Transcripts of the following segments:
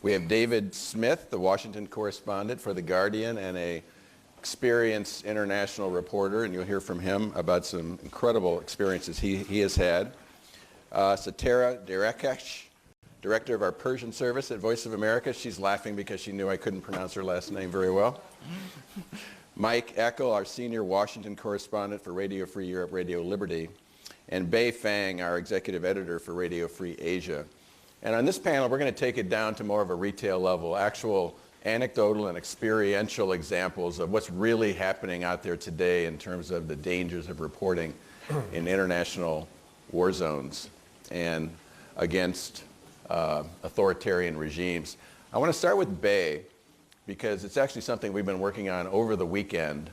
We have David Smith, the Washington correspondent for The Guardian and a experienced international reporter, and you'll hear from him about some incredible experiences he has had. Satara Derekash, director of our Persian service at Voice of America. She's laughing because she knew I couldn't pronounce her last name very well. Mike Eckel, our senior Washington correspondent for Radio Free Europe, Radio Liberty. And Bei Fang, our executive editor for Radio Free Asia. And on this panel, we're going to take it down to more of a retail level, actual anecdotal and experiential examples of what's really happening out there today in terms of the dangers of reporting in international war zones and against authoritarian regimes. I want to start with Bei because it's actually something we've been working on over the weekend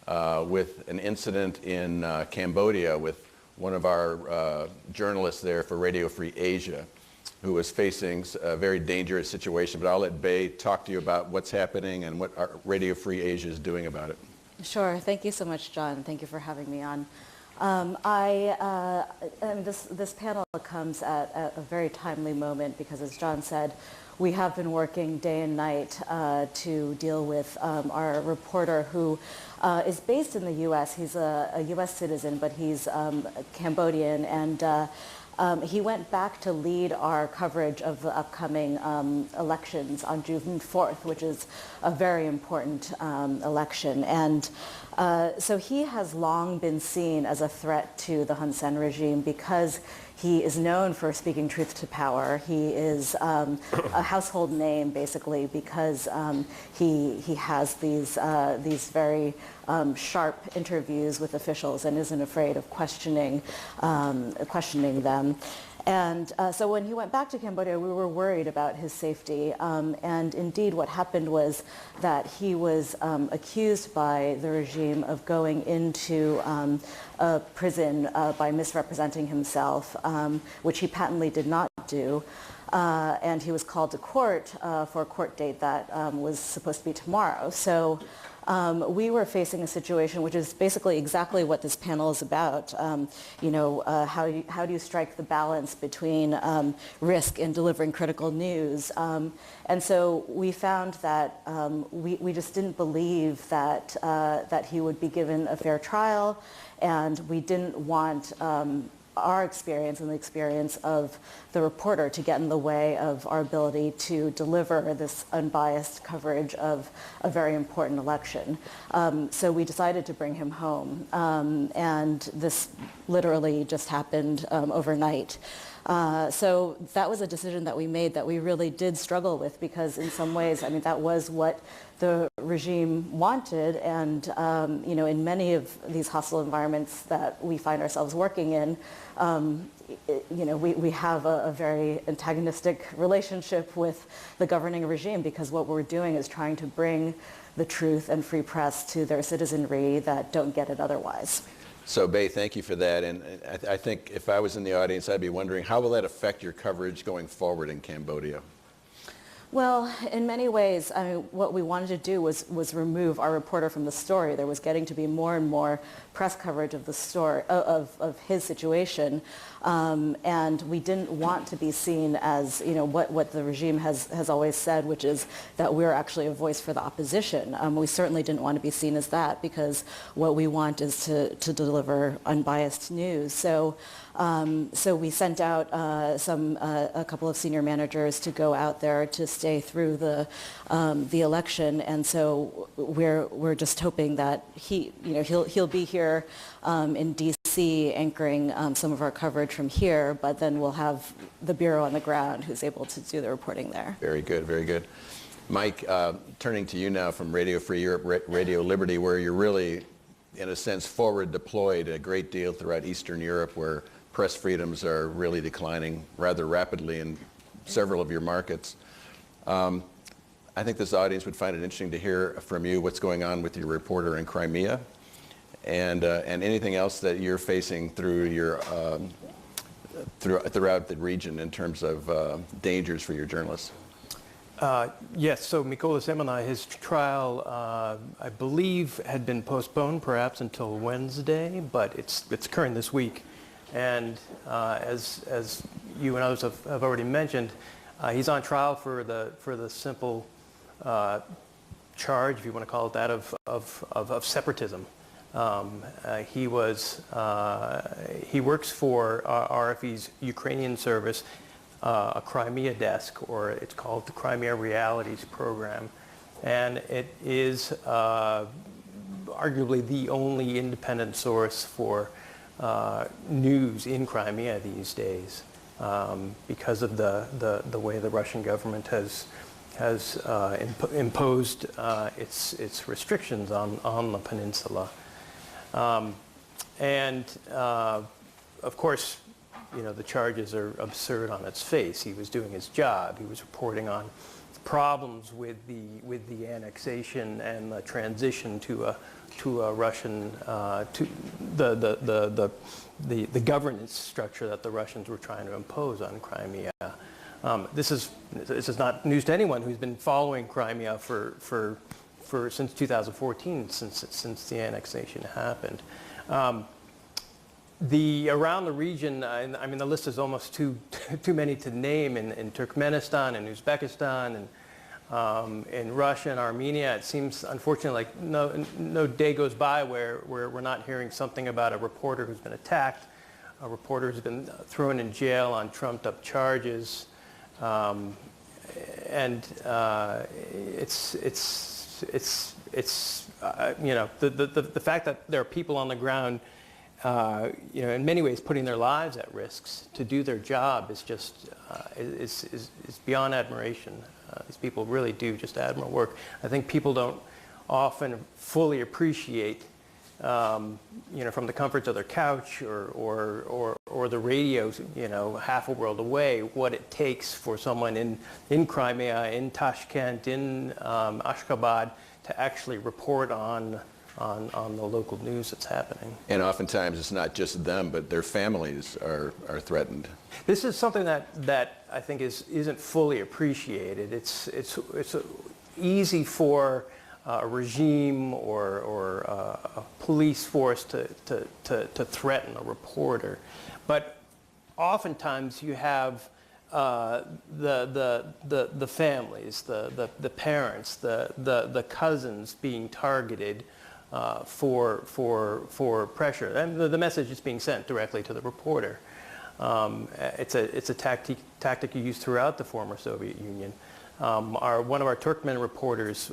with an incident in Cambodia with one of our journalists there for Radio Free Asia, who was facing a very dangerous situation. But I'll let Bei talk to you about what's happening and what our Radio Free Asia is doing about it. Sure. Thank you so much, John. Thank you for having me on. This panel comes at a very timely moment because, as John said, we have been working day and night to deal with our reporter who is based in the U.S. He's a U.S. citizen, but he's Cambodian, and he went back to lead our coverage of the upcoming elections on June 4th, which is a very important election. And so he has long been seen as a threat to the Hun Sen regime because he is known for speaking truth to power. He is a household name, basically, because he has these very sharp interviews with officials and isn't afraid of questioning them. And so when he went back to Cambodia, we were worried about his safety. And indeed, what happened was that he was accused by the regime of going into a prison by misrepresenting himself, which he patently did not do. And he was called to court for a court date that was supposed to be tomorrow. So we were facing a situation which is basically exactly what this panel is about. How do you strike the balance between risk in delivering critical news? And so we found that we just didn't believe that he would be given a fair trial, and we didn't want our experience and the experience of the reporter to get in the way of our ability to deliver this unbiased coverage of a very important election. So we decided to bring him home, and this literally just happened overnight. So that was a decision that we made that we really did struggle with because in some ways, that was what the regime wanted, and in many of these hostile environments that we find ourselves working in, we have a very antagonistic relationship with the governing regime because what we're doing is trying to bring the truth and free press to their citizenry that don't get it otherwise. So, Bei, thank you for that. And I think if I was in the audience, I'd be wondering, how will that affect your coverage going forward in Cambodia? Well, in many ways, what we wanted to do was remove our reporter from the story. There was getting to be more and more press coverage of the story, of his situation, and we didn't want to be seen as, what the regime has always said, which is that we're actually a voice for the opposition. We certainly didn't want to be seen as that because what we want is to deliver unbiased news. So we sent out a couple of senior managers to go out there to stay through the election, and so we're just hoping that he'll be here in D.C. anchoring some of our coverage from here, but then we'll have the bureau on the ground who's able to do the reporting there. Very good, very good. Mike, turning to you now from Radio Free Europe, Radio Liberty, where you're really, in a sense, forward deployed a great deal throughout Eastern Europe, where press freedoms are really declining rather rapidly in several of your markets. I think this audience would find it interesting to hear from you what's going on with your reporter in Crimea and anything else that you're facing through your throughout the region in terms of dangers for your journalists. Yes, so Mykola Semena, his trial, I believe, had been postponed perhaps until Wednesday, but it's occurring this week. And as you and others have already mentioned, He's on trial for the simple charge, if you want to call it that, of separatism. He works for RFE's Ukrainian service, a Crimea desk, or it's called the Crimea Realities Program, and it is arguably the only independent source for news in Crimea these days, because of the way the Russian government has imposed its restrictions on the peninsula. Of course, the charges are absurd on its face. He was doing his job. He was reporting on problems with the annexation and the transition to a Russian to the governance structure that the Russians were trying to impose on Crimea. This is not news to anyone who's been following Crimea for since 2014, since the annexation happened. Around the region, I mean, the list is almost too many to name. In Turkmenistan and Uzbekistan and in Russia and Armenia, it seems unfortunately like no day goes by where we're not hearing something about a reporter who's been attacked, a reporter who's been thrown in jail on trumped-up charges, the fact that there are people on the ground, in many ways putting their lives at risks to do their job is just is beyond admiration. These people really do just admirable work. I think people don't often fully appreciate, from the comforts of their couch or the radio, half a world away, what it takes for someone in Crimea, in Tashkent, in Ashgabat to actually report on the local news that's happening. And oftentimes it's not just them, but their families are threatened. This is something that I think isn't fully appreciated. It's easy for a regime or a police force to threaten a reporter, but oftentimes you have the families, the parents, the cousins being targeted for pressure, and the message is being sent directly to the reporter. It's a tactic used throughout the former Soviet Union. One of our Turkmen reporters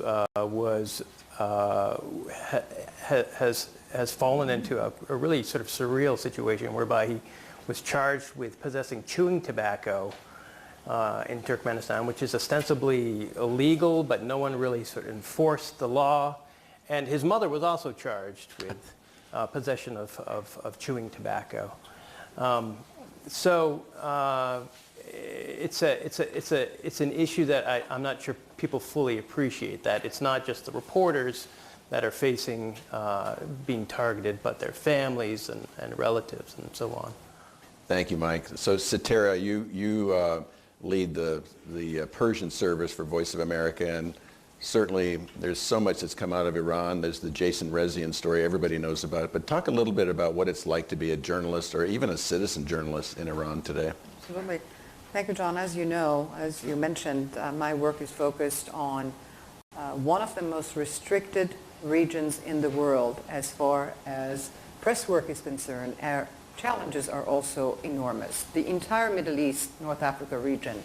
has fallen into a really sort of surreal situation whereby he was charged with possessing chewing tobacco in Turkmenistan, which is ostensibly illegal, but no one really sort of enforced the law. And his mother was also charged with possession of chewing tobacco. It's an issue that I'm not sure people fully appreciate, that it's not just the reporters that are facing being targeted, but their families and relatives and so on. Thank you, Mike. So Satara, you lead the Persian service for Voice of America, and certainly there's so much that's come out of Iran. There's the Jason Rezian story everybody knows about, but talk a little bit about what it's like to be a journalist or even a citizen journalist in Iran today. Absolutely. Thank you, John. As you know, as you mentioned, my work is focused on one of the most restricted regions in the world as far as press work is concerned. Our challenges are also enormous. The entire Middle East, North Africa region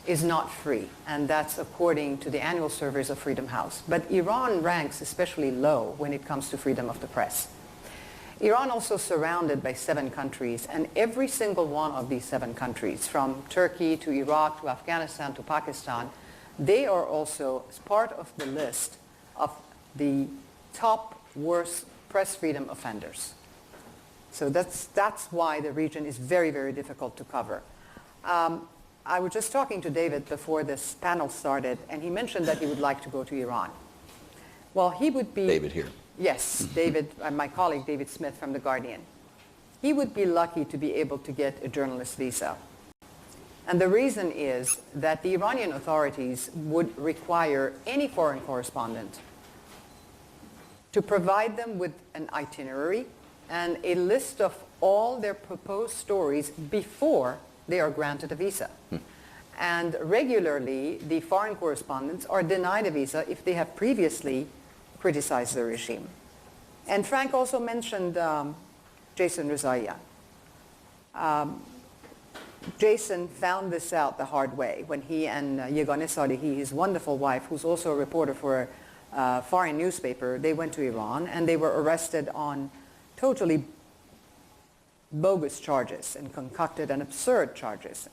is not free, and that's according to the annual surveys of Freedom House. But Iran ranks especially low when it comes to freedom of the press. Iran also surrounded by 7 countries, and every single one of these 7 countries, from Turkey to Iraq to Afghanistan to Pakistan, they are also part of the list of the top worst press freedom offenders. So that's why the region is very, very difficult to cover. I was just talking to David before this panel started, and he mentioned that he would like to go to Iran. Well, he would be... David here. Yes, David, my colleague David Smith from The Guardian. He would be lucky to be able to get a journalist visa. And the reason is that the Iranian authorities would require any foreign correspondent to provide them with an itinerary and a list of all their proposed stories before they are granted a visa. And regularly, the foreign correspondents are denied a visa if they have previously criticized the regime. And Frank also mentioned Jason Rezaian. Jason found this out the hard way when he and Yegane Salehi, his wonderful wife, who's also a reporter for a foreign newspaper, they went to Iran and they were arrested on totally bogus charges and concocted and absurd charges.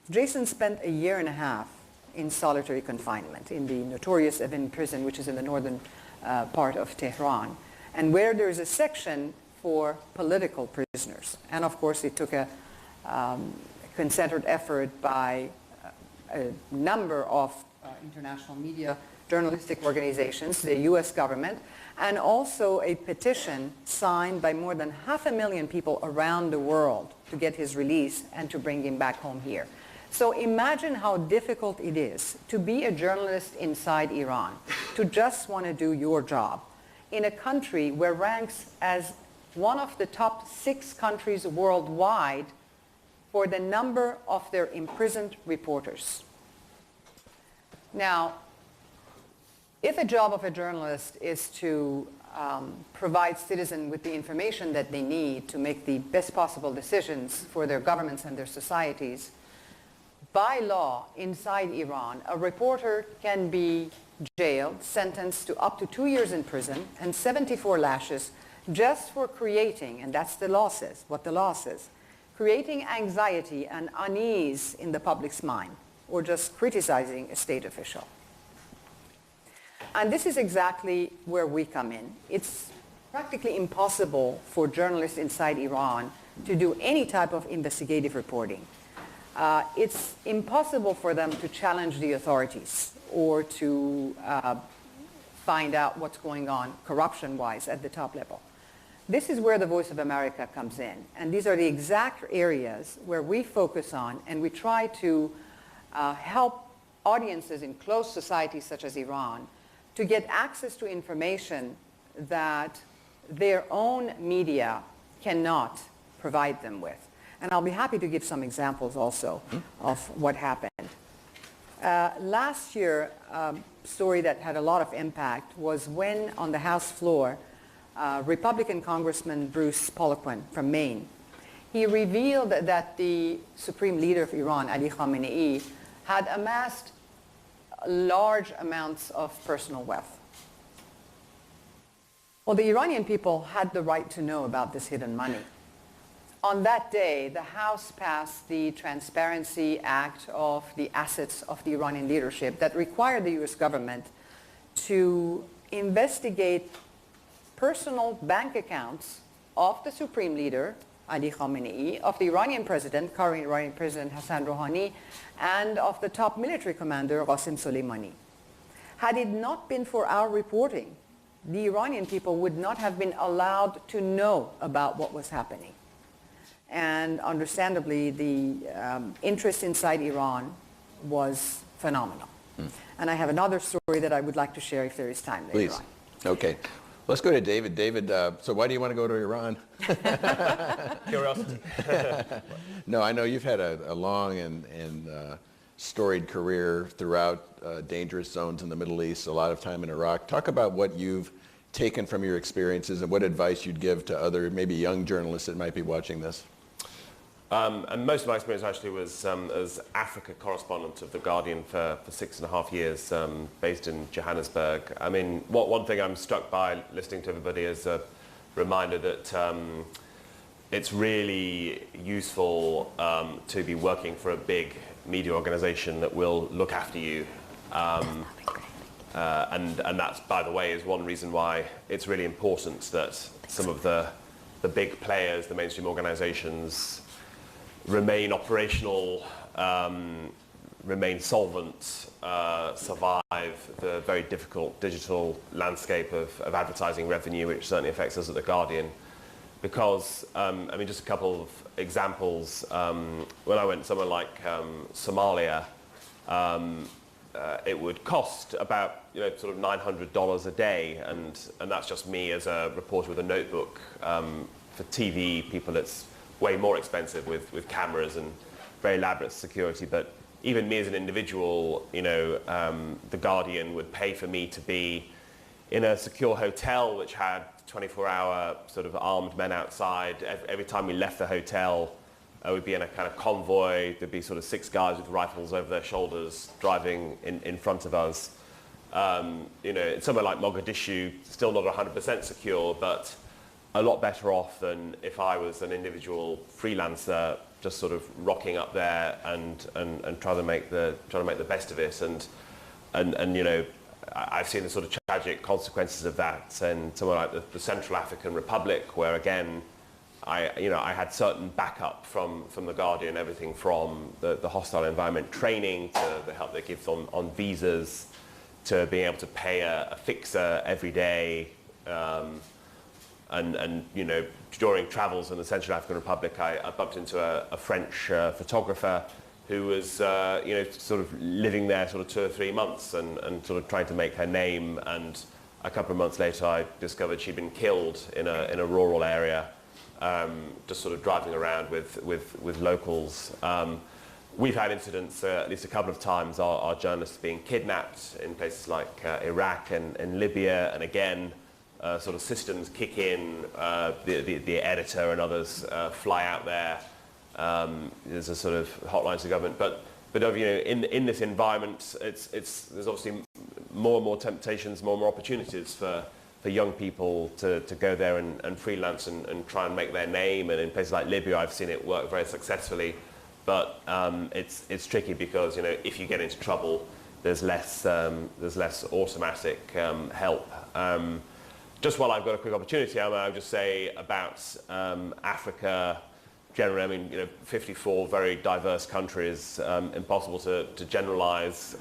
Jason spent a year and a half in solitary confinement in the notorious Evin prison, which is in the northern part of Tehran, and where there is a section for political prisoners. And of course, it took a concerted effort by a number of international media journalistic organizations, the US government, and also a petition signed by more than 500,000 people around the world to get his release and to bring him back home here. So imagine how difficult it is to be a journalist inside Iran, to just want to do your job in a country where ranks as one of the top 6 countries worldwide for the number of their imprisoned reporters. Now, if a job of a journalist is to provide citizens with the information that they need to make the best possible decisions for their governments and their societies, by law inside Iran, a reporter can be jailed, sentenced to up to 2 years in prison and 74 lashes just for creating, and that's the law says, what the law says, creating anxiety and unease in the public's mind, or just criticizing a state official. And this is exactly where we come in. It's practically impossible for journalists inside Iran to do any type of investigative reporting. It's impossible for them to challenge the authorities or to find out what's going on corruption-wise at the top level. This is where the Voice of America comes in. And these are the exact areas where we focus on, and we try to help audiences in closed societies such as Iran to get access to information that their own media cannot provide them with. And I'll be happy to give some examples also of what happened. Last year, a story that had a lot of impact was when on the House floor, Republican Congressman Bruce Poliquin from Maine, he revealed that the supreme leader of Iran, Ali Khamenei, had amassed large amounts of personal wealth. Well, the Iranian people had the right to know about this hidden money. On that day, the House passed the Transparency Act of the assets of the Iranian leadership that required the US government to investigate personal bank accounts of the supreme leader, Ali Khamenei, of the Iranian president, current Iranian President Hassan Rouhani, and of the top military commander, Qasem Soleimani. Had it not been for our reporting, the Iranian people would not have been allowed to know about what was happening. And understandably, the interest inside Iran was phenomenal. And I have another story that I would like to share if there is time later on. Please. Okay. Let's go to David. David, so why do you want to go to Iran? Curiosity. No, I know you've had a long and storied career throughout dangerous zones in the Middle East, a lot of time in Iraq. Talk about what you've taken from your experiences and what advice you'd give to other, maybe young journalists that might be watching this. And most of my experience actually was as Africa correspondent of The Guardian for 6.5 years, based in Johannesburg. I mean, one thing I'm struck by listening to everybody is a reminder that it's really useful to be working for a big media organization that will look after you. And that's, by the way, is one reason why it's really important that some of the big players, the mainstream organizations, remain operational, remain solvent, survive the very difficult digital landscape of advertising revenue, which certainly affects us at The Guardian. Because, I mean, just a couple of examples. When I went somewhere like Somalia, it would cost about, sort of $900 a day, and that's just me as a reporter with a notebook. For TV people, it's way more expensive with cameras and very elaborate security, but even me as an individual, the Guardian would pay for me to be in a secure hotel which had 24-hour sort of armed men outside. Every time we left the hotel, we'd be in a kind of convoy. There'd be sort of 6 guys with rifles over their shoulders driving in front of us. Somewhere like Mogadishu, still not 100% secure, but a lot better off than if I was an individual freelancer just sort of rocking up there and trying to make the best of it. And I've seen the sort of tragic consequences of that in somewhere like the Central African Republic, where again, I had certain backup from the Guardian, everything from the hostile environment training to the help they give on visas, to being able to pay a fixer every day. And during travels in the Central African Republic, I bumped into a French photographer who was, sort of living there sort of 2 or 3 months and sort of trying to make her name. And a couple of months later, I discovered she'd been killed in a rural area, just sort of driving around with locals. We've had incidents, at least a couple of times, our journalists being kidnapped in places like Iraq and Libya, and again, sort of systems kick in, the editor and others fly out there. There's a sort of hotline to government, but in this environment, there's obviously more and more temptations, more and more opportunities for young people to go there and freelance and try and make their name. And in places like Libya, I've seen it work very successfully. But it's tricky because if you get into trouble, there's less automatic help. Just while I've got a quick opportunity, I would just say about Africa generally. I mean, 54 very diverse countries. Impossible to generalize.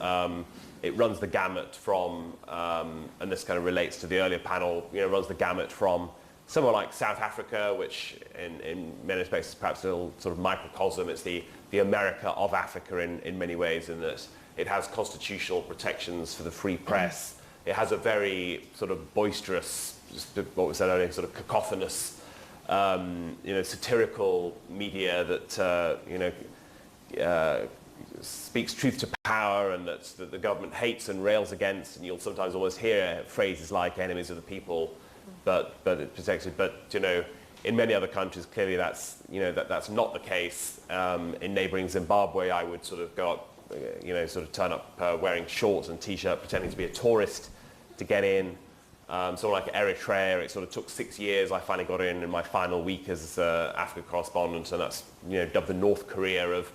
It runs the gamut from, and this kind of relates to the earlier panel. Runs the gamut from somewhere like South Africa, which in many respects is perhaps a little sort of microcosm. It's the America of Africa in many ways, in that it has constitutional protections for the free press. It has a very sort of boisterous, what was said earlier, sort of cacophonous, satirical media that speaks truth to power, and that the government hates and rails against. And you'll sometimes almost hear phrases like "enemies of the people," but it's protected. But in many other countries, clearly that's not the case. In neighbouring Zimbabwe, I would sort of go up, sort of turn up wearing shorts and t-shirt, pretending to be a tourist to get in. Sort of like Eritrea, it sort of took 6 years. I finally got in my final week as Africa correspondent, and that's dubbed the North Korea of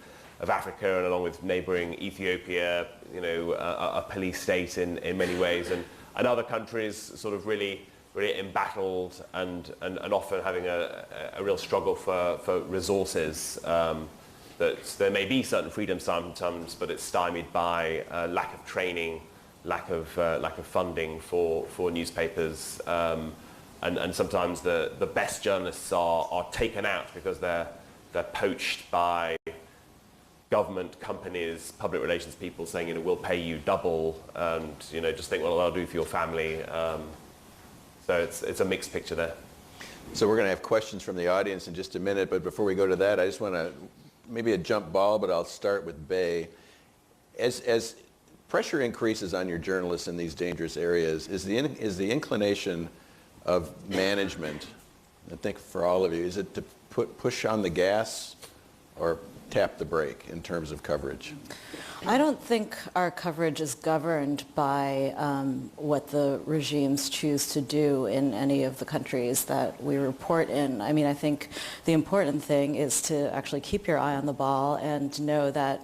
Africa, and along with neighbouring Ethiopia, a police state in many ways, and other countries sort of really embattled and often having a real struggle for resources. That there may be certain freedom sometimes, but it's stymied by lack of training, lack of funding for newspapers, and sometimes the best journalists are taken out because they're poached by government companies, public relations people saying, we'll pay you double, and just think, well, I'll do for your family. So it's a mixed picture there. So we're going to have questions from the audience in just a minute, but before we go to that, I just want to, maybe a jump ball, but I'll start with Bay. As pressure increases on your journalists in these dangerous areas, is the inclination of management, I think for all of you, is it to push on the gas or tap the brake in terms of coverage? I don't think our coverage is governed by what the regimes choose to do in any of the countries that we report in. I mean, I think the important thing is to actually keep your eye on the ball and know that,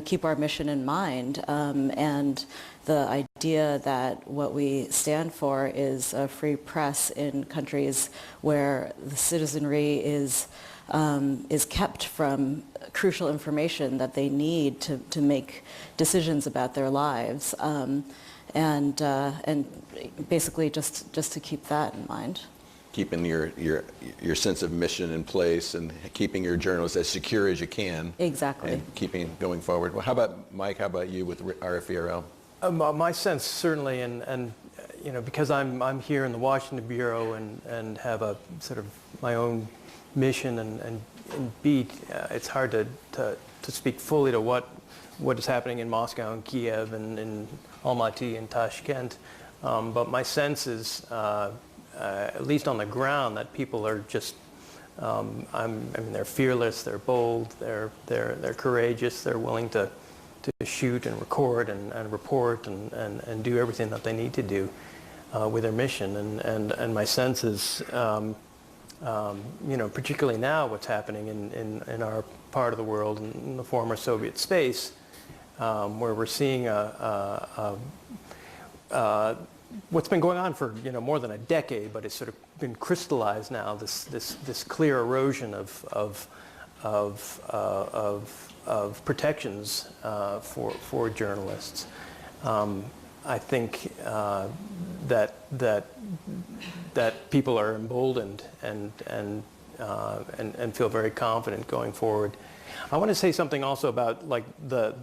keep our mission in mind. And the idea that what we stand for is a free press in countries where the citizenry is kept from crucial information that they need to make decisions about their lives, and basically just to keep that in mind. Keeping your sense of mission in place and keeping your journalists as secure as you can. Exactly. And keeping going forward. Well, how about Mike? How about you with RFERL? My sense certainly, and because I'm here in the Washington bureau and have a sort of my own mission and beat, it's hard to speak fully to what what is happening in Moscow and Kiev and in Almaty and Tashkent. But my sense is, at least on the ground, that people are just, I mean, they're fearless, they're bold, they're courageous, they're willing to shoot and record and report and do everything that they need to do with their mission. And my sense is, particularly now what's happening in our part of the world, in the former Soviet space, where we're seeing what's been going on for more than a decade, but it's sort of been crystallized now. This clear erosion of protections for journalists. I think that people are emboldened and feel very confident going forward. I want to say something also about like the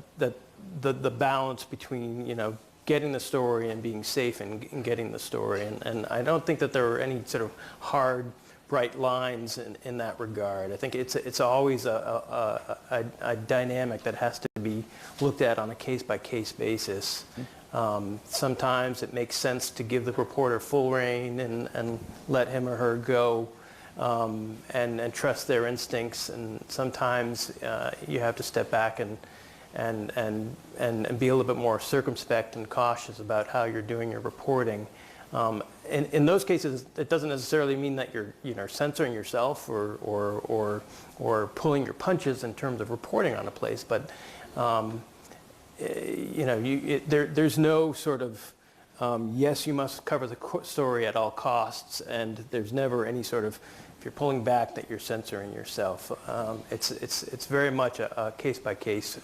balance between getting the story and being safe in getting the story, and I don't think that there are any sort of hard, bright lines in that regard. I think it's always a dynamic that has to be looked at on a case-by-case basis. Sometimes it makes sense to give the reporter full rein and let him or her go and trust their instincts, and sometimes you have to step back and be a little bit more circumspect and cautious about how you're doing your reporting. In those cases, it doesn't necessarily mean that you're censoring yourself or pulling your punches in terms of reporting on a place, but there's no sort of yes, you must cover the story at all costs, and there's never any sort of, if you're pulling back, that you're censoring yourself. It's very much a case-by-case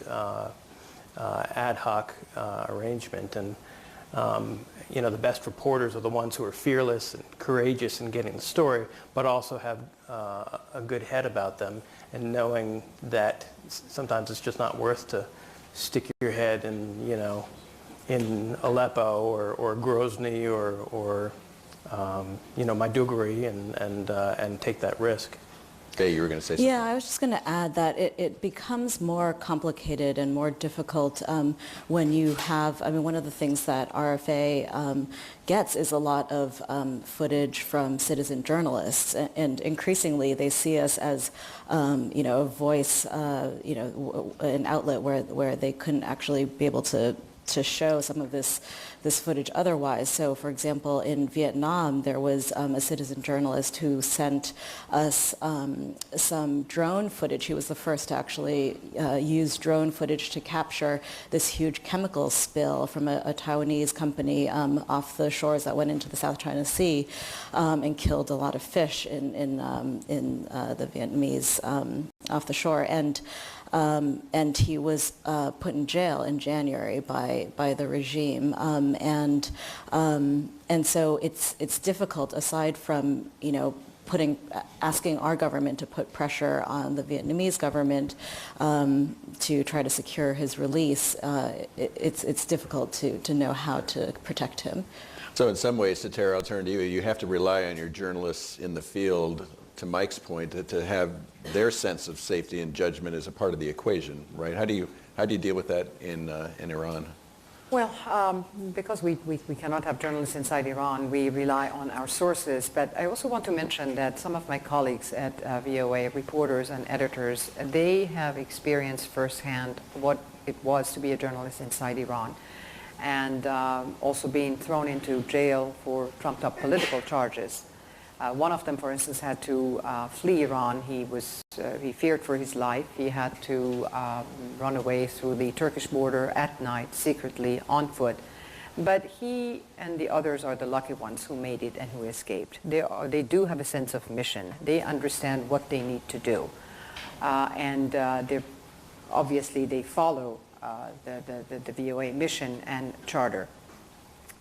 ad hoc arrangement, and the best reporters are the ones who are fearless and courageous in getting the story, but also have a good head about them, and knowing that sometimes it's just not worth to stick your head in Aleppo or Grozny or Maiduguri and take that risk. Hey, you were going to say something. Yeah, I was just going to add that it becomes more complicated and more difficult when you have, one of the things that RFA gets is a lot of footage from citizen journalists, and increasingly they see us as, a voice, an outlet where they couldn't actually be able to show some of this footage otherwise. So, for example, in Vietnam, there was a citizen journalist who sent us some drone footage. He was the first to actually use drone footage to capture this huge chemical spill from a Taiwanese company off the shores that went into the South China Sea and killed a lot of fish in the Vietnamese off the shore. And he was put in jail in January by the regime, and so it's difficult, aside from asking our government to put pressure on the Vietnamese government to try to secure his release. It's difficult to know how to protect him. So in some ways, Satara, I'll turn to you. You have to rely on your journalists in the field, to Mike's point, to have their sense of safety and judgment as a part of the equation, right? How do you deal with that in Iran? Well, because we cannot have journalists inside Iran, we rely on our sources. But I also want to mention that some of my colleagues at VOA, reporters and editors, they have experienced firsthand what it was to be a journalist inside Iran, and also being thrown into jail for trumped-up political charges. One of them, for instance, had to flee Iran. He feared for his life. He had to run away through the Turkish border at night, secretly, on foot. But he and the others are the lucky ones who made it and who escaped. They do have a sense of mission. They understand what they need to do. And obviously they follow the VOA mission and charter.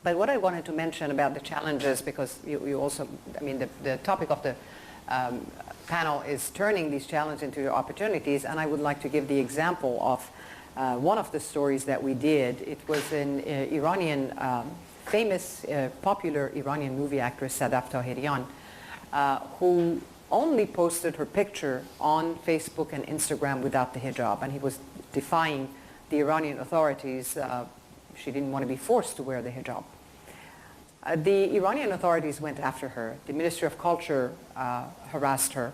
But what I wanted to mention about the challenges, because you also, the topic of the panel is turning these challenges into opportunities, and I would like to give the example of one of the stories that we did. It was an Iranian, famous, popular Iranian movie actress, Sadaf Tahirian, who only posted her picture on Facebook and Instagram without the hijab, and he was defying the Iranian authorities, she didn't want to be forced to wear the hijab. The Iranian authorities went after her. The Ministry of Culture harassed her.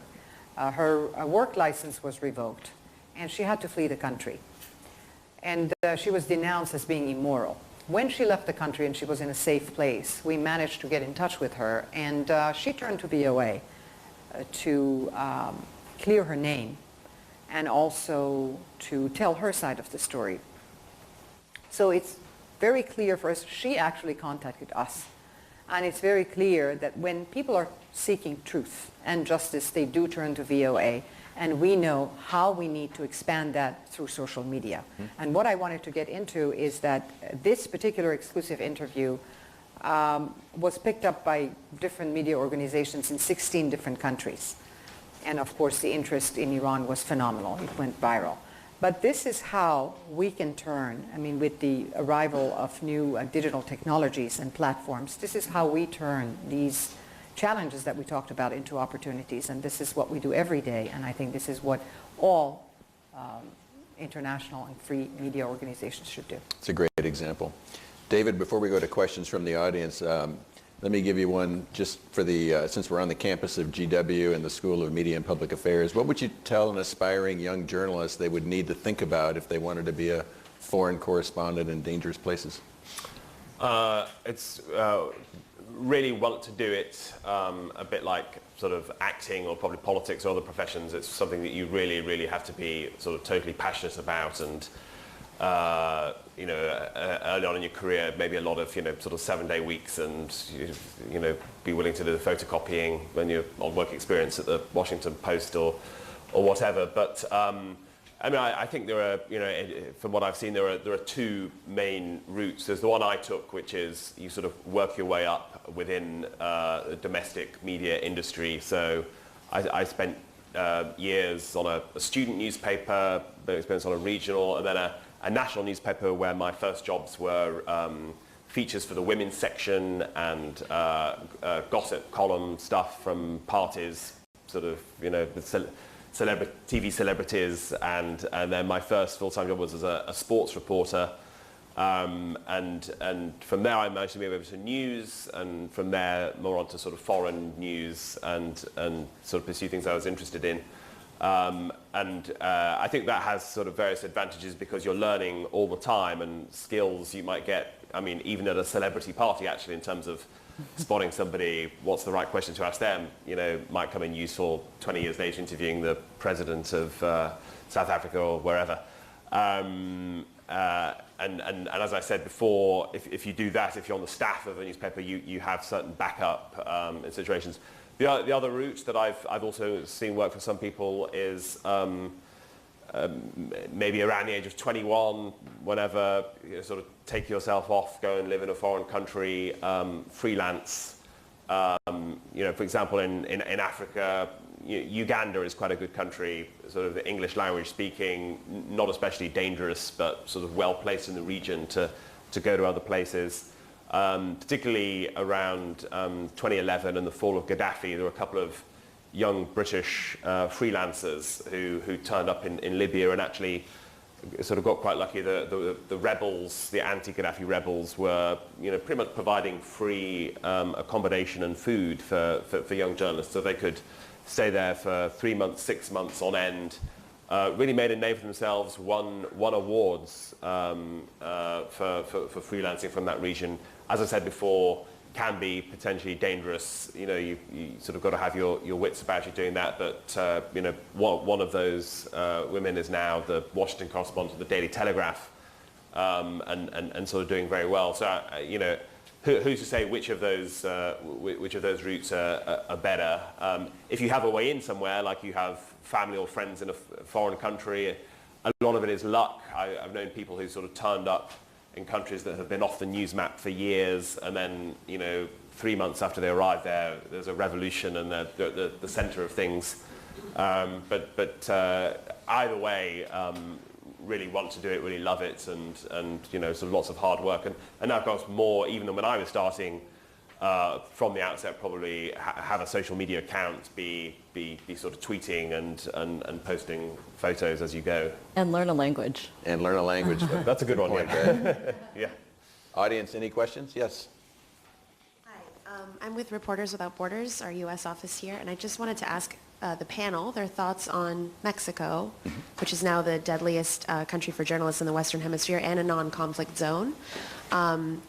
Her work license was revoked, and she had to flee the country. And she was denounced as being immoral. When she left the country and she was in a safe place, we managed to get in touch with her, and she turned to VOA to clear her name and also to tell her side of the story. So it's very clear for us, she actually contacted us. And it's very clear that when people are seeking truth and justice, they do turn to VOA. And we know how we need to expand that through social media. Mm-hmm. And what I wanted to get into is that this particular exclusive interview was picked up by different media organizations in 16 different countries. And of course, the interest in Iran was phenomenal. It went viral. But this is how we can turn, I mean, with the arrival of new digital technologies and platforms, this is how we turn these challenges that we talked about into opportunities. And this is what we do every day. And I think this is what all international and free media organizations should do. It's a great example. David, before we go to questions from the audience, let me give you one just for the, since we're on the campus of GW and the School of Media and Public Affairs, what would you tell an aspiring young journalist they would need to think about if they wanted to be a foreign correspondent in dangerous places? It's really want to do it a bit like sort of acting or probably politics or other professions. It's something that you really, really have to be sort of totally passionate about, and early on in your career, maybe a lot of, sort of 7-day weeks, and, be willing to do the photocopying when you're on work experience at the Washington Post or whatever. But, I think there are, from what I've seen, there are two main routes. There's the one I took, which is you sort of work your way up within the domestic media industry. So I spent years on a student newspaper, bit of experience on a regional, and then a national newspaper where my first jobs were features for the women's section and gossip column stuff from parties, sort of, the TV celebrities, and then my first full-time job was as a sports reporter. And from there I managed to move over to news, and from there more onto sort of foreign news and sort of pursue things I was interested in. I think that has sort of various advantages because you're learning all the time, and skills you might get, even at a celebrity party actually, in terms of spotting somebody, what's the right question to ask them, might come in useful 20 years later interviewing the president of South Africa or wherever. And as I said before, if you do that, if you're on the staff of a newspaper, you have certain backup in situations. The other route that I've also seen work for some people is maybe around the age of 21, whenever you sort of take yourself off, go and live in a foreign country, freelance. For example, in Africa, Uganda is quite a good country, sort of the English language speaking, not especially dangerous, but sort of well placed in the region to go to other places. Particularly around 2011 and the fall of Gaddafi, there were a couple of young British freelancers who turned up in Libya and actually sort of got quite lucky. The rebels, the anti-Gaddafi rebels, were pretty much providing free accommodation and food for young journalists, so they could stay there for 3 months, 6 months on end. Really made a name for themselves, won awards for freelancing from that region. As I said before, can be potentially dangerous. You sort of got to have your wits about you doing that. But one of those women is now the Washington correspondent of the Daily Telegraph, and sort of doing very well. So who's to say which of those routes are better? If you have a way in somewhere, like you have family or friends in a foreign country, a lot of it is luck. I've known people who sort of turned up in countries that have been off the news map for years, and then 3 months after they arrive there's a revolution and they're the center of things. But either way, really want to do it, really love it, and sort of lots of hard work. And now, of course, more even than when I was starting, from the outset probably have a social media account, be sort of tweeting and posting photos as you go. And learn a language. And learn a language. That's a good one. Point, Yeah. right? Yeah. Audience, any questions? Yes. Hi, I'm with Reporters Without Borders, our U.S. office here, and I just wanted to ask the panel their thoughts on Mexico, which is now the deadliest country for journalists in the Western Hemisphere and a non-conflict zone.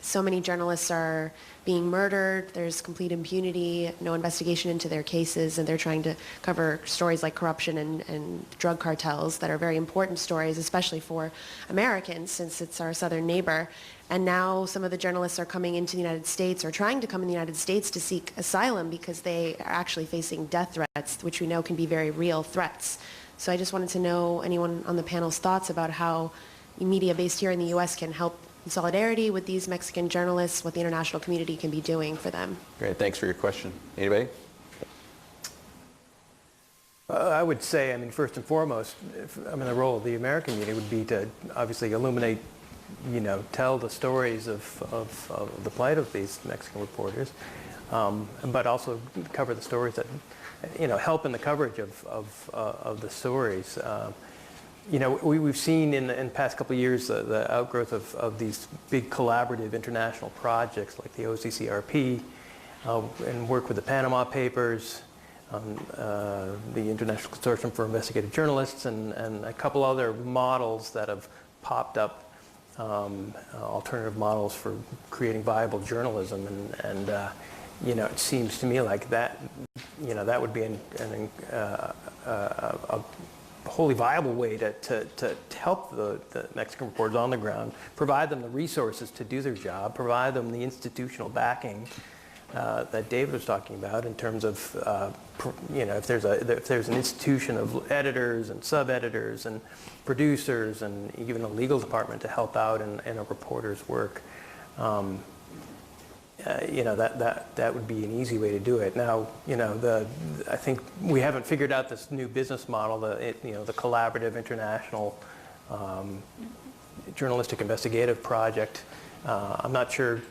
So many journalists are being murdered, there's complete impunity, no investigation into their cases, and they're trying to cover stories like corruption and drug cartels that are very important stories, especially for Americans, since it's our southern neighbor. And now some of the journalists are coming into the United States or trying to come in the United States to seek asylum because they are actually facing death threats, which we know can be very real threats. So I just wanted to know anyone on the panel's thoughts about how media based here in the U.S. can help in solidarity with these Mexican journalists, what the international community can be doing for them. Great. Thanks for your question. Anybody? I would say, first and foremost, the role of the American media would be to obviously illuminate, tell the stories of the plight of these Mexican reporters, but also cover the stories that, help in the coverage of the stories. We've seen in the past couple of years the outgrowth of these big collaborative international projects like the OCCRP, and work with the Panama Papers, the International Consortium for Investigative Journalists, and a couple other models that have popped up, alternative models for creating viable journalism. And it seems to me like that, that would be a wholly viable way to help the Mexican reporters on the ground, provide them the resources to do their job, provide them the institutional backing that David was talking about in terms of, if there's an institution of editors and sub-editors and producers and even a legal department to help out in a reporter's work. That would be an easy way to do it. Now, I think we haven't figured out this new business model, the collaborative international journalistic investigative project. I'm not sure,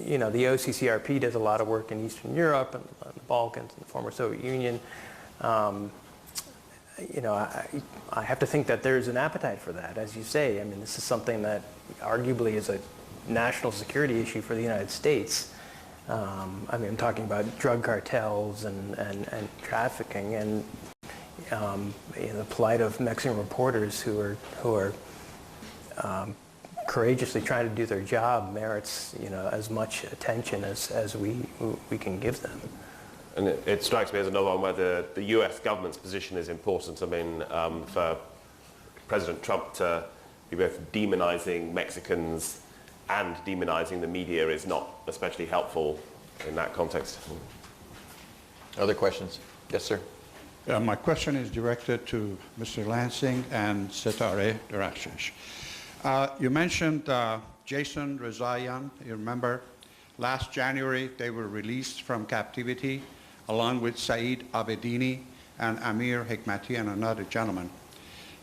the OCCRP does a lot of work in Eastern Europe and the Balkans and the former Soviet Union. I have to think that there's an appetite for that, as you say. This is something that arguably is a national security issue for the United States. I'm talking about drug cartels and trafficking and the plight of Mexican reporters who are courageously trying to do their job merits as much attention as we can give them. And it strikes me as another one where the US government's position is important. For President Trump to be both demonizing Mexicans and demonizing the media is not especially helpful in that context. Other questions? Yes, sir. My question is directed to Mr. Lansing and Setare Darashish. You mentioned Jason Rezaian. You remember last January they were released from captivity along with Saeed Abedini and Amir Hekmati and another gentleman.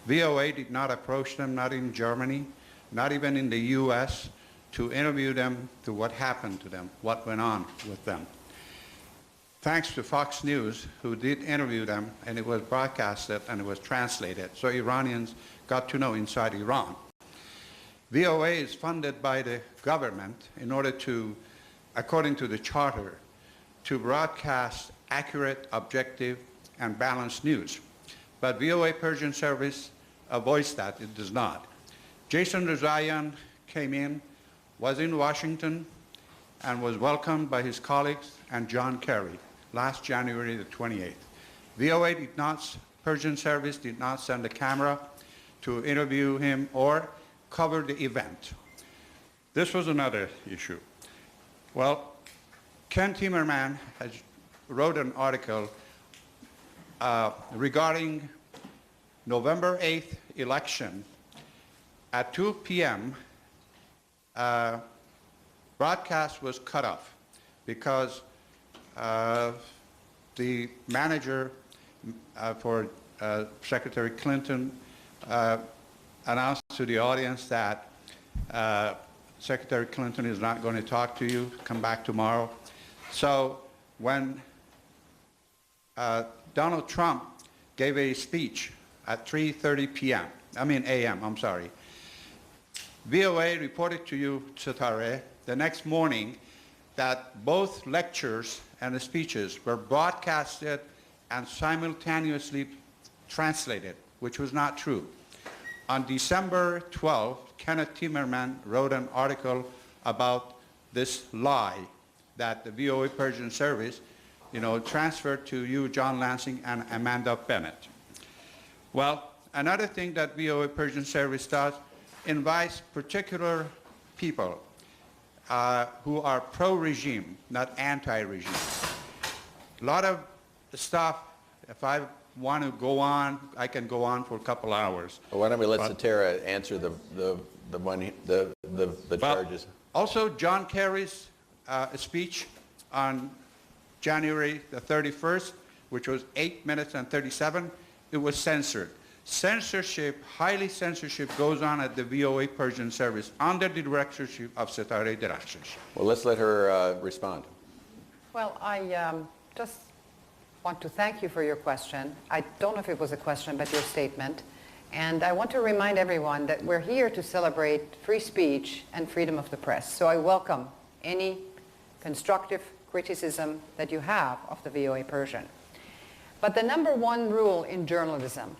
VOA did not approach them, not in Germany, not even in the US, to interview them to what happened to them, what went on with them. Thanks to Fox News, who did interview them, and it was broadcasted and it was translated, so Iranians got to know inside Iran. VOA is funded by the government in order to, according to the charter, to broadcast accurate, objective, and balanced news. But VOA Persian Service avoids that, it does not. Jason Rezaian came in, was in Washington, and was welcomed by his colleagues and John Kerry last January the 28th. VOA did not, Persian Service did not send a camera to interview him or cover the event. This was another issue. Well, Ken Timmerman has wrote an article regarding November 8th election. At 2 p.m., broadcast was cut off because the manager for Secretary Clinton announced to the audience that Secretary Clinton is not going to talk to you. Come back tomorrow. So when Donald Trump gave a speech at 3:30 p.m., a.m., I'm sorry, VOA reported to you, Sitare, the next morning that both lectures and the speeches were broadcasted and simultaneously translated, which was not true. On December 12, Kenneth Timmerman wrote an article about this lie that the VOA Persian Service, transferred to you, John Lansing, and Amanda Bennett. Well, another thing that VOA Persian Service does, invites particular people who are pro-regime, not anti-regime. A lot of stuff, if I want to go on, I can go on for a couple hours. Well, why don't we let Satara answer the charges? Also, John Kerry's speech on January the 31st, which was 8 minutes and 37, it was censored. Censorship, highly censorship, goes on at the VOA Persian Service under the directorship of Setare Derakhshash. Well, let's let her respond. Well, I just want to thank you for your question. I don't know if it was a question, but your statement. And I want to remind everyone that we're here to celebrate free speech and freedom of the press. So I welcome any constructive criticism that you have of the VOA Persian. But the number one rule in journalism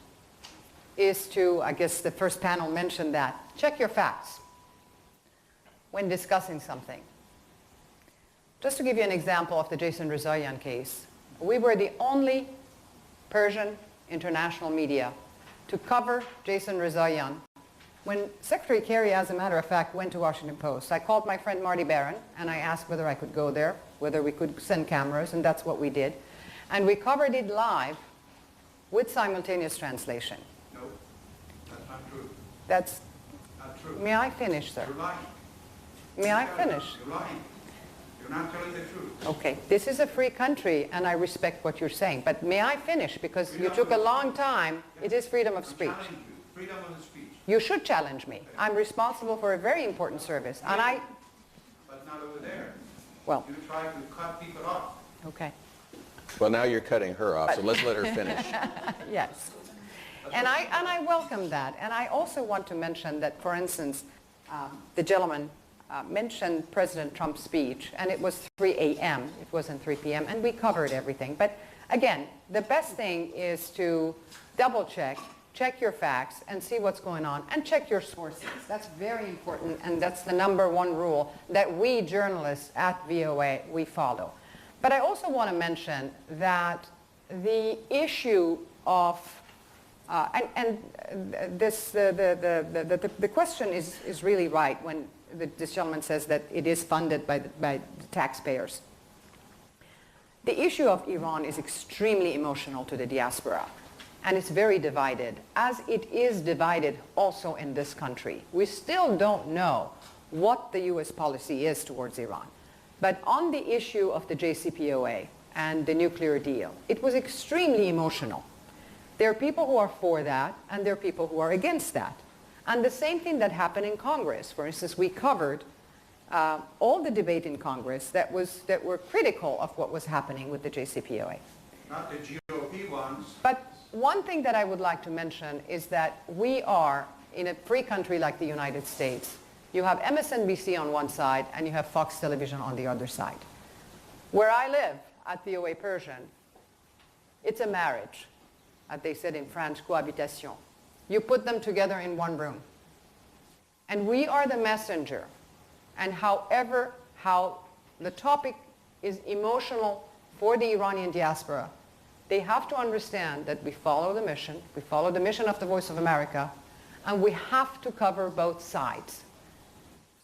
is to, I guess the first panel mentioned that, check your facts when discussing something. Just to give you an example of the Jason Rezaian case, we were the only Persian international media to cover Jason Rezaian when Secretary Kerry, as a matter of fact, went to Washington Post. I called my friend Marty Barron and I asked whether I could go there, whether we could send cameras, and that's what we did. And we covered it live with simultaneous translation. No, that's not true. That's Not true. May I finish, sir? You're lying. May I finish? You're lying. You're not telling the truth. Okay, this is a free country and I respect what you're saying, but may I finish? Because you took a long time. It is freedom of speech. Challenge you. Freedom of the speech. You should challenge me. I'm responsible for a very important service, and I... But not over there. Well, You try to cut people off. okay. Well, now you're cutting her off, so let's let her finish. Yes. And I welcome that. And I also want to mention that, for instance, the gentleman mentioned President Trump's speech, and it was 3 a.m. It wasn't 3 p.m., and we covered everything. But again, the best thing is to double check your facts, and see what's going on, and check your sources. That's very important, and that's the number one rule that we journalists at VOA, we follow. But I also want to mention that the issue of, the question is really right when this gentleman says that it is funded by the taxpayers. The issue of Iran is extremely emotional to the diaspora. And it's very divided, as it is divided also in this country. We still don't know what the U.S. policy is towards Iran. But on the issue of the JCPOA and the nuclear deal, it was extremely emotional. There are people who are for that, and there are people who are against that. And the same thing that happened in Congress. For instance, we covered all the debate in Congress that were critical of what was happening with the JCPOA. Not the GOP ones. But one thing that I would like to mention is that we are in a free country like the United States. You have MSNBC on one side and you have Fox Television on the other side. Where I live at VOA Persian, it's a marriage, as they said in French, cohabitation. You put them together in one room. And we are the messenger. And how the topic is emotional for the Iranian diaspora, they have to understand that we follow the mission of the Voice of America, and we have to cover both sides.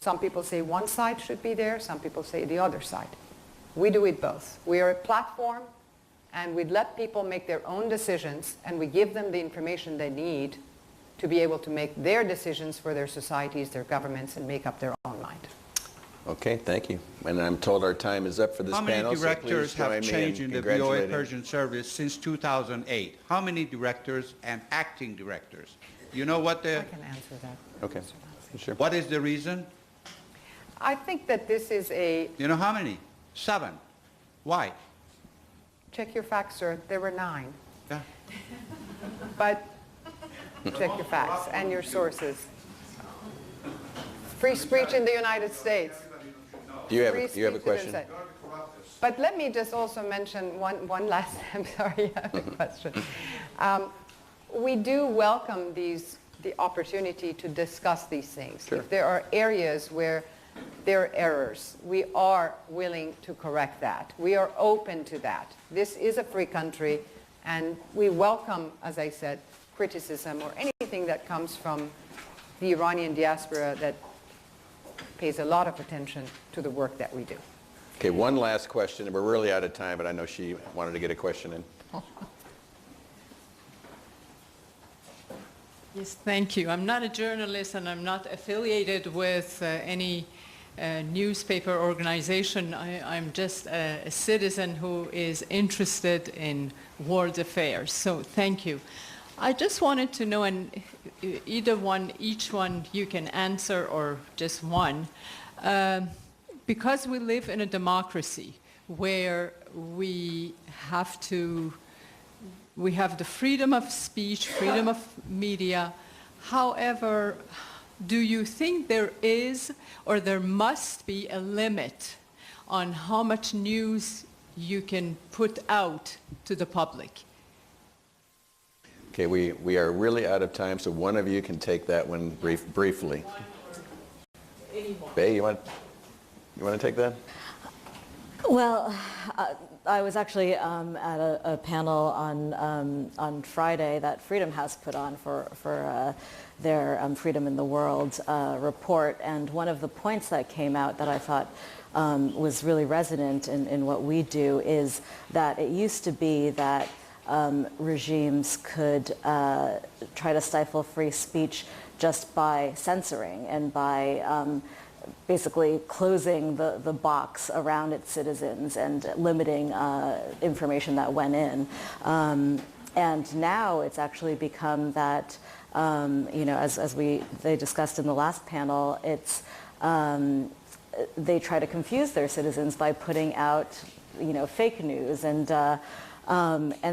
Some people say one side should be there, some people say the other side. We do it both. We are a platform, and we let people make their own decisions, and we give them the information they need to be able to make their decisions for their societies, their governments, and make up their own mind. Okay, thank you. And I'm told our time is up for this How many panel, directors so please join have me changed in the VOA congratulating. Persian Service since 2008? How many directors and acting directors? You know what I can answer that. Okay, sure. what is the reason? I think that this is a, You know how many? 7. Why? check your facts, sir, there were 9. Yeah. But check your facts and your sources. Free speech in the United States. Do you have Free a speech question? inside. But let me just also mention one last, I'm sorry, I have a question. We do welcome the opportunity to discuss these things. Sure. If there are areas where there are errors, we are willing to correct that. We are open to that. This is a free country, and we welcome, as I said, criticism or anything that comes from the Iranian diaspora that pays a lot of attention to the work that we do. Okay, one last question, and we're really out of time, but I know she wanted to get a question in. Yes, thank you. I'm not a journalist and I'm not affiliated with any newspaper organization. I'm just a citizen who is interested in world affairs. So thank you. I just wanted to know, and each one you can answer or just one, because we live in a democracy where we have the freedom of speech, freedom of media. However, do you think there is or there must be a limit on how much news you can put out to the public? Okay, we are really out of time, so one of you can take that one briefly. Bae, you want to take that? Well, I was actually at a panel on Friday that Freedom House put on for their Freedom in the World report, and one of the points that came out that I thought was really resonant in what we do is that it used to be that regimes could try to stifle free speech just by censoring and by basically closing the box around its citizens and limiting information that went in. And now it's actually become that, as they discussed in the last panel, it's they try to confuse their citizens by putting out, fake news, and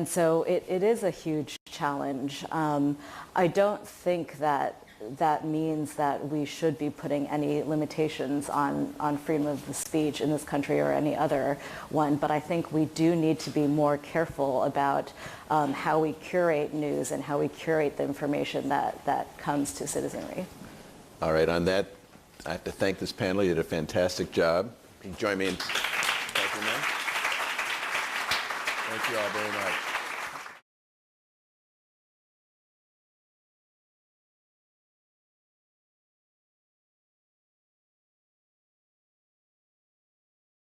so it is a huge challenge. I don't think that means that we should be putting any limitations on freedom of the speech in this country or any other one, but I think we do need to be more careful about how we curate news and how we curate the information that comes to citizenry. All right, on that, I have to thank this panel. You did a fantastic job. Can you join me in thanking them? Thank you all very much.